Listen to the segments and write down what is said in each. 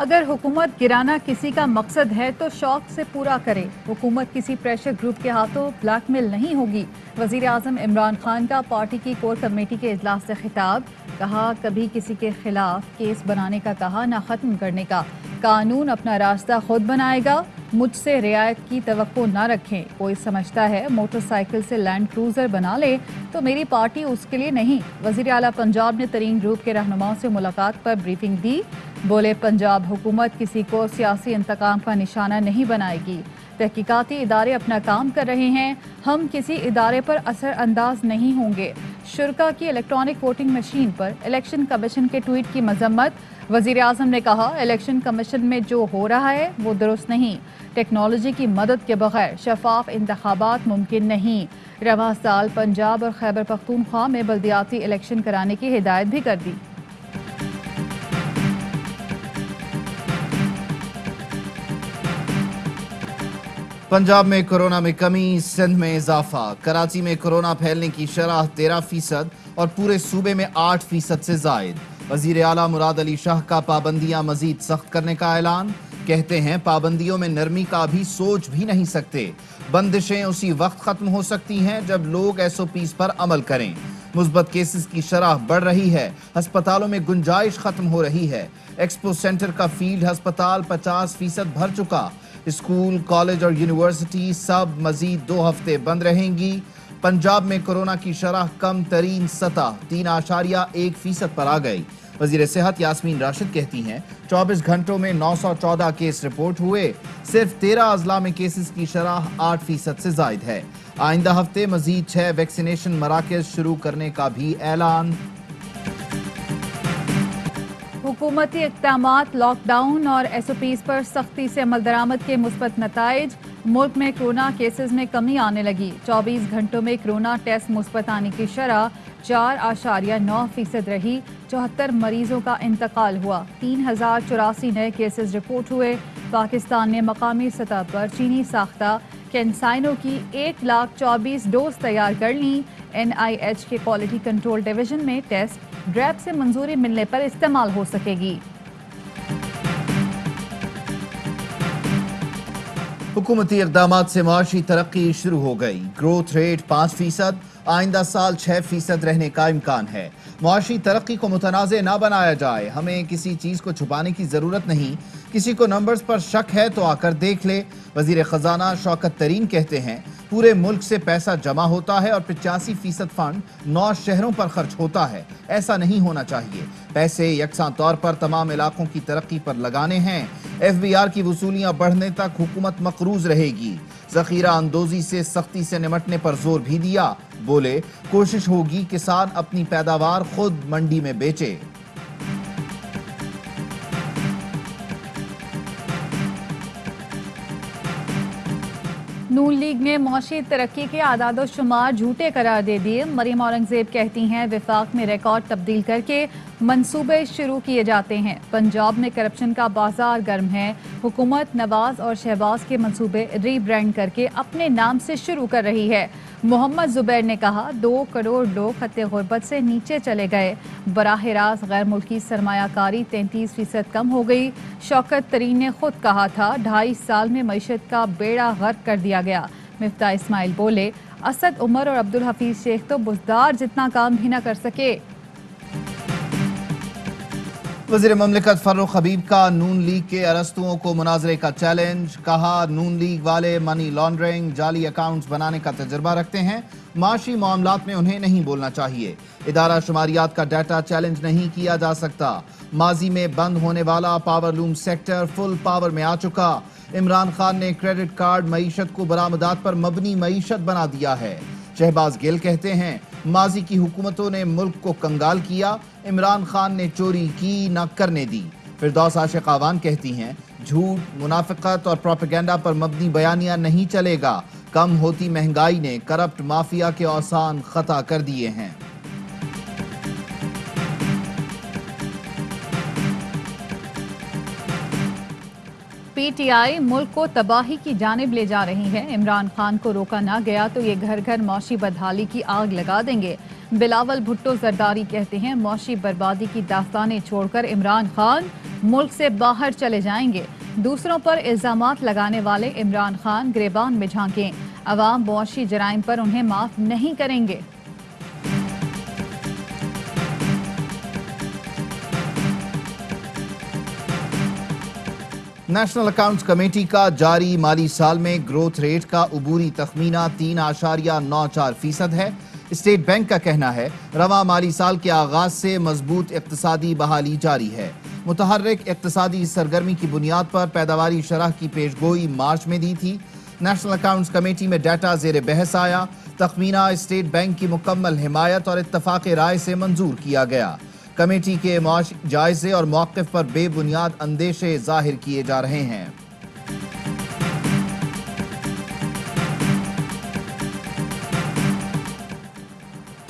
اگر حکومت گرانا کسی کا مقصد ہے تو شوق سے پورا کرے۔ حکومت کسی پریشر گروپ کے ہاتھوں بلیک میل نہیں ہوگی۔ وزیر اعظم عمران خان کا پارٹی کی کور کمیٹی کے اجلاس سے خطاب، کہا کبھی کسی کے خلاف کیس بنانے کا کہا نہ ختم کرنے کا۔ قانون اپنا راستہ خود بنائے گا، مجھ سے رعایت کی توقع نہ رکھیں۔ کوئی سمجھتا ہے موٹر سائیکل سے لینڈ کروزر بنا لے تو میری پارٹی اس کے لیے نہیں۔ وزیر اعلیٰ پنجاب نے ترین گروپ کے رہنماؤں سے ملاقات پر بریفنگ دی، بولے پنجاب حکومت کسی کو سیاسی انتقام کا نشانہ نہیں بنائے گی۔ تحقیقاتی ادارے اپنا کام کر رہے ہیں، ہم کسی ادارے پر اثر انداز نہیں ہوں گے۔ شرکاء کی الیکٹرانک ووٹنگ مشین پر الیکشن کمیشن کے ٹویٹ کی مذمت، وزیر اعظم نے کہا الیکشن کمیشن میں جو ہو رہا ہے وہ درست نہیں، ٹیکنالوجی کی مدد کے بغیر شفاف انتخابات ممکن نہیں۔ رواں سال پنجاب اور خیبر پختونخوا میں بلدیاتی الیکشن کرانے کی ہدایت بھی کر دی۔ پنجاب میں کورونا میں کمی، سندھ میں اضافہ۔ کراچی میں کورونا پھیلنے کی شرح 13% اور پورے صوبے میں 8% سے زائد۔ وزیر اعلیٰ مراد علی شاہ کا پابندیاں مزید سخت کرنے کا اعلان، کہتے ہیں پابندیوں میں نرمی کا بھی سوچ بھی نہیں سکتے۔ بندشیں اسی وقت ختم ہو سکتی ہیں جب لوگ SOPs پر عمل کریں۔ مثبت کیسز کی شرح بڑھ رہی ہے، ہسپتالوں میں گنجائش ختم ہو رہی ہے۔ ایکسپو سینٹر کا فیلڈ ہسپتال 50% بھر چکا۔ اسکول، کالج اور یونیورسٹی سب مزید 2 ہفتے بند رہیں گی۔ پنجاب میں کورونا کی شرح کم ترین سطح 3.1% پر آ گئی۔ وزیر صحت یاسمین راشد کہتی ہیں 24 گھنٹوں میں 914 کیس رپورٹ ہوئے، صرف 13 اضلاع میں کیسز کی شرح 8% سے زائد ہے۔ آئندہ ہفتے مزید 6 ویکسینیشن مراکز شروع کرنے کا بھی اعلان۔ حکومتی اقدامات، لاک ڈاؤن اور SOPs پر سختی سے عمل درآمد کے مثبت نتائج، ملک میں کورونا کیسز میں کمی آنے لگی۔ 24 گھنٹوں میں کورونا ٹیسٹ مثبت آنے کی شرح 4.9% رہی۔ 74 مریضوں کا انتقال ہوا، 3084 نئے کیسز رپورٹ ہوئے۔ پاکستان نے مقامی سطح پر چینی ساختہ کینسائنو کی 1,24,000 ڈوز تیار کر لیں۔ NIH کے کوالٹی کنٹرول ڈویژن میں ٹیسٹ ڈریب سے منظوری ملنے پر استعمال ہو سکے گی۔ حکومتی اقدامات سے معاشی ترقی شروع ہو گئی، گروتھ ریٹ 5%، آئندہ سال 6% رہنے کا امکان ہے۔ معاشی ترقی کو متنازع نہ بنایا جائے، ہمیں کسی چیز کو چھپانے کی ضرورت نہیں، کسی کو نمبرز پر شک ہے تو آ کر دیکھ لے۔ وزیر خزانہ شوکت ترین کہتے ہیں پورے ملک سے پیسہ جمع ہوتا ہے اور 85% فنڈ 9 شہروں پر خرچ ہوتا ہے، ایسا نہیں ہونا چاہیے۔ پیسے یکساں طور پر تمام علاقوں کی ترقی پر لگانے ہیں۔ FBR کی وصولیاں بڑھنے تک حکومت مقروض رہے گی۔ ذخیرہ اندوزی سے سختی سے نمٹنے پر زور بھی دیا، بولے کوشش ہوگی کسان اپنی پیداوار خود منڈی میں بیچے۔ نون لیگ نے معاشی ترقی کے اعداد و شمار جھوٹے قرار دے دیے۔ مریم اورنگزیب کہتی ہیں وفاق میں ریکارڈ تبدیل کر کے منصوبے شروع کیے جاتے ہیں۔ پنجاب میں کرپشن کا بازار گرم ہے، حکومت نواز اور شہباز کے منصوبے ری برانڈ کر کے اپنے نام سے شروع کر رہی ہے۔ محمد زبیر نے کہا 2 کروڑ لوگ خط غربت سے نیچے چلے گئے، براہ راست غیر ملکی سرمایہ کاری 33% کم ہو گئی۔ شوکت ترین نے خود کہا تھا 2.5 سال میں معیشت کا بیڑا غرق کر دیا گیا۔ مفتاح اسماعیل بولے اسد عمر اور عبدالحفیظ شیخ تو بزدار جتنا کام بھی نہ کر سکے۔ وزیر مملکت فروخ حبیب کا نون لیگ کے ارسطوؤں کو مناظرے کا چیلنج، کہا نون لیگ والے منی لانڈرنگ، جعلی اکاؤنٹس بنانے کا تجربہ رکھتے ہیں، معاشی معاملات میں انہیں نہیں بولنا چاہیے۔ ادارہ شماریات کا ڈیٹا چیلنج نہیں کیا جا سکتا۔ ماضی میں بند ہونے والا power loom sector full power میں آ چکا۔ عمران خان نے کریڈٹ کارڈ معیشت کو برآمدات پر مبنی معیشت بنا دیا ہے۔ شہباز گل کہتے ہیں ماضی کی حکومتوں نے ملک کو کنگال کیا، عمران خان نے چوری کی نہ کرنے دی۔ فردوس عاشق آوان کہتی ہیں جھوٹ، منافقت اور پروپیگنڈا پر مبنی بیانیہ نہیں چلے گا، کم ہوتی مہنگائی نے کرپٹ مافیا کے اوسان خطا کر دیے ہیں۔ PTI ملک کو تباہی کی جانب لے جا رہی ہے، عمران خان کو روکا نہ گیا تو یہ گھر گھر معاشی بدحالی کی آگ لگا دیں گے۔ بلاول بھٹو زرداری کہتے ہیں معاشی بربادی کی داستانیں چھوڑ کر عمران خان ملک سے باہر چلے جائیں گے۔ دوسروں پر الزامات لگانے والے عمران خان گریبان میں جھانکیں، عوام معاشی جرائم پر انہیں معاف نہیں کریں گے۔ نیشنل اکاؤنٹس کمیٹی کا جاری مالی سال میں گروتھ ریٹ کا عبوری تخمینہ 3.94% ہے۔ اسٹیٹ بینک کا کہنا ہے رواں مالی سال کے آغاز سے مضبوط اقتصادی بحالی جاری ہے۔ متحرک اقتصادی سرگرمی کی بنیاد پر پیداواری شرح کی پیشگوئی مارچ میں دی تھی۔ نیشنل اکاؤنٹس کمیٹی میں ڈیٹا زیر بحث آیا۔ تخمینہ اسٹیٹ بینک کی مکمل حمایت اور اتفاق رائے سے منظور کیا گیا۔ کمیٹی کے جائزے اور موقف پر بے بنیاد اندیشے ظاہر کیے جا رہے ہیں۔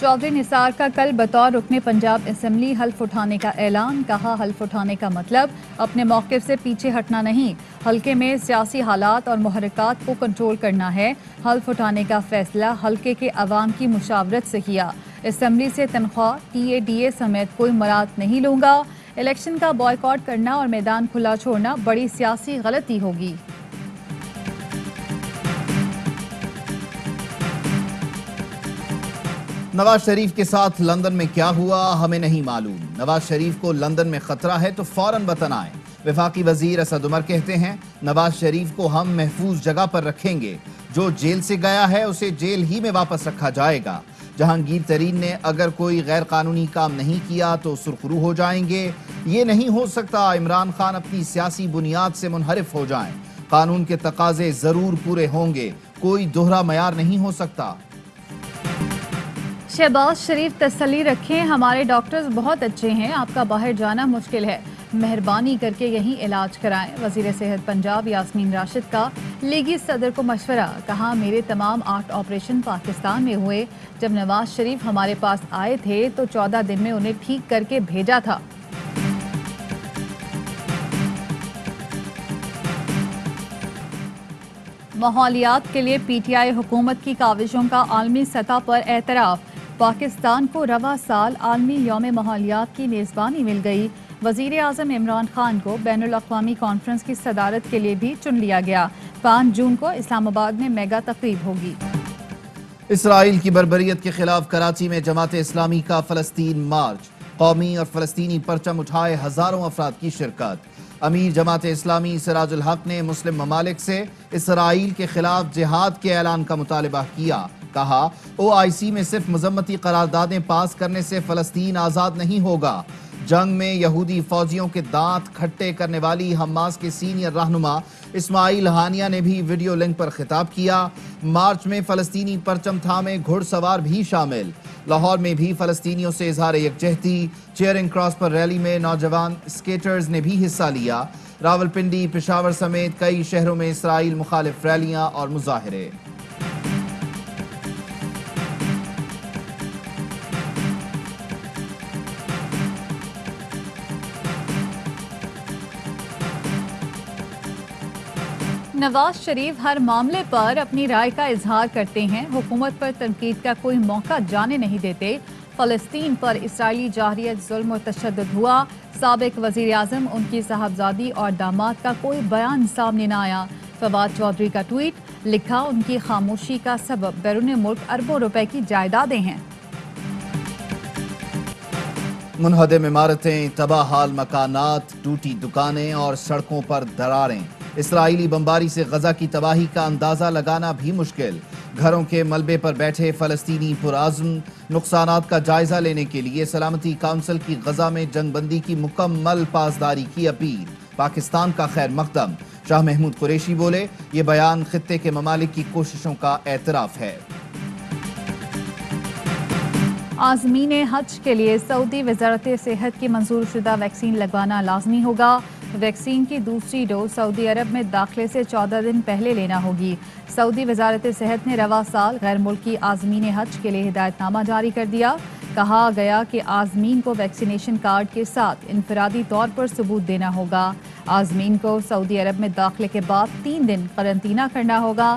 چودھری نثار کا کل بطور رکن پنجاب اسمبلی حلف اٹھانے کا اعلان، کہا حلف اٹھانے کا مطلب اپنے موقف سے پیچھے ہٹنا نہیں، حلقے میں سیاسی حالات اور محرکات کو کنٹرول کرنا ہے۔ حلف اٹھانے کا فیصلہ حلقے کے عوام کی مشاورت سے کیا۔ اسمبلی سے تنخواہ TADA سمیت کوئی مراد نہیں لوں گا۔ الیکشن کا بائیکاٹ کرنا اور میدان کھلا چھوڑنا بڑی سیاسی غلطی ہوگی۔ نواز شریف کے ساتھ لندن میں کیا ہوا ہمیں نہیں معلوم۔ نواز شریف کو لندن میں خطرہ ہے تو فوراً وطن آئیں۔ وفاقی وزیر اسد عمر کہتے ہیں نواز شریف کو ہم محفوظ جگہ پر رکھیں گے، جو جیل سے گیا ہے اسے جیل ہی میں واپس رکھا جائے گا۔ جہانگیر ترین نے اگر کوئی غیر قانونی کام نہیں کیا تو سرخرو ہو جائیں گے۔ یہ نہیں ہو سکتا عمران خان اپنی سیاسی بنیاد سے منحرف ہو جائیں۔ قانون کے تقاضے ضرور پورے ہوں گے، کوئی دوہرا معیار نہیں ہو سکتا۔ شہباز شریف تسلی رکھیں، ہمارے ڈاکٹرز بہت اچھے ہیں، آپ کا باہر جانا مشکل ہے، مہربانی کر کے یہیں علاج کرائیں۔ وزیر صحت پنجاب یاسمین راشد کا لیگی صدر کو مشورہ، کہا میرے تمام 8 آپریشن پاکستان میں ہوئے، جب نواز شریف ہمارے پاس آئے تھے تو 14 دن میں انہیں ٹھیک کر کے بھیجا تھا۔ ماحولیات کے لیے PTI حکومت کی کاوشوں کا عالمی سطح پر اعتراف، پاکستان کو رواں سال عالمی یوم ماحولیات کی میزبانی مل گئی۔ وزیر اعظم عمران خان کو بین الاقوامی کانفرنس کی صدارت کے لیے بھی چن لیا گیا۔ 5 جون کو اسلام آباد میں میگا تقریب ہوگی۔ اسرائیل کی بربریت کے خلاف کراچی میں جماعت اسلامی کا فلسطین مارچ، قومی اور فلسطینی پرچم اٹھائے ہزاروں افراد کی شرکت۔ امیر جماعت اسلامی سراج الحق نے مسلم ممالک سے اسرائیل کے خلاف جہاد کے اعلان کا مطالبہ کیا، کہا OIC میں صرف مذمتی قراردادیں پاس کرنے سے فلسطین آزاد نہیں ہوگا۔ جنگ میں یہودی فوجیوں کے دانت کھٹے کرنے والی حماس کے سینئر رہنما اسماعیل ہانیہ نے بھی ویڈیو لنک پر خطاب کیا۔ مارچ میں فلسطینی پرچم تھامے گھڑ سوار بھی شامل۔ لاہور میں بھی فلسطینیوں سے اظہار یکجہتی، چیئرنگ کراس پر ریلی میں نوجوان اسکیٹرز نے بھی حصہ لیا۔ راولپنڈی، پشاور سمیت کئی شہروں میں اسرائیل مخالف ریلیاں اور مظاہرے۔ نواز شریف ہر معاملے پر اپنی رائے کا اظہار کرتے ہیں، حکومت پر تنقید کا کوئی موقع جانے نہیں دیتے۔ فلسطین پر اسرائیلی جارحیت، ظلم و تشدد ہوا، سابق وزیر اعظم، ان کی صاحبزادی اور داماد کا کوئی بیان سامنے نہ آیا۔ فواد چودھری کا ٹویٹ، لکھا ان کی خاموشی کا سبب بیرون ملک اربوں روپے کی جائیدادیں ہیں۔ منہدم عمارتیں، تباہ حال مکانات، ٹوٹی دکانیں اور سڑکوں پر دراریں۔ اسرائیلی بمباری سے غزہ کی تباہی کا اندازہ لگانا بھی مشکل۔ گھروں کے ملبے پر بیٹھے فلسطینی پرعزم، نقصانات کا جائزہ لینے کے لیے سلامتی کونسل کی غزہ میں جنگ بندی کی مکمل پاسداری کی اپیل۔ پاکستان کا خیر مقدم، شاہ محمود قریشی بولے، یہ بیان خطے کے ممالک کی کوششوں کا اعتراف ہے۔ عازمین حج کے لیے سعودی وزارت صحت کی منظور شدہ ویکسین لگوانا لازمی ہوگا۔ ویکسین کی دوسری ڈوز سعودی عرب میں داخلے سے 14 دن پہلے لینا ہوگی۔ سعودی وزارت صحت نے رواں سال غیر ملکی عازمین حج کے لیے ہدایت نامہ جاری کر دیا۔ کہا گیا کہ عازمین کو ویکسینیشن کارڈ کے ساتھ انفرادی طور پر ثبوت دینا ہوگا۔ عازمین کو سعودی عرب میں داخلے کے بعد 3 دن قرنطینہ کرنا ہوگا۔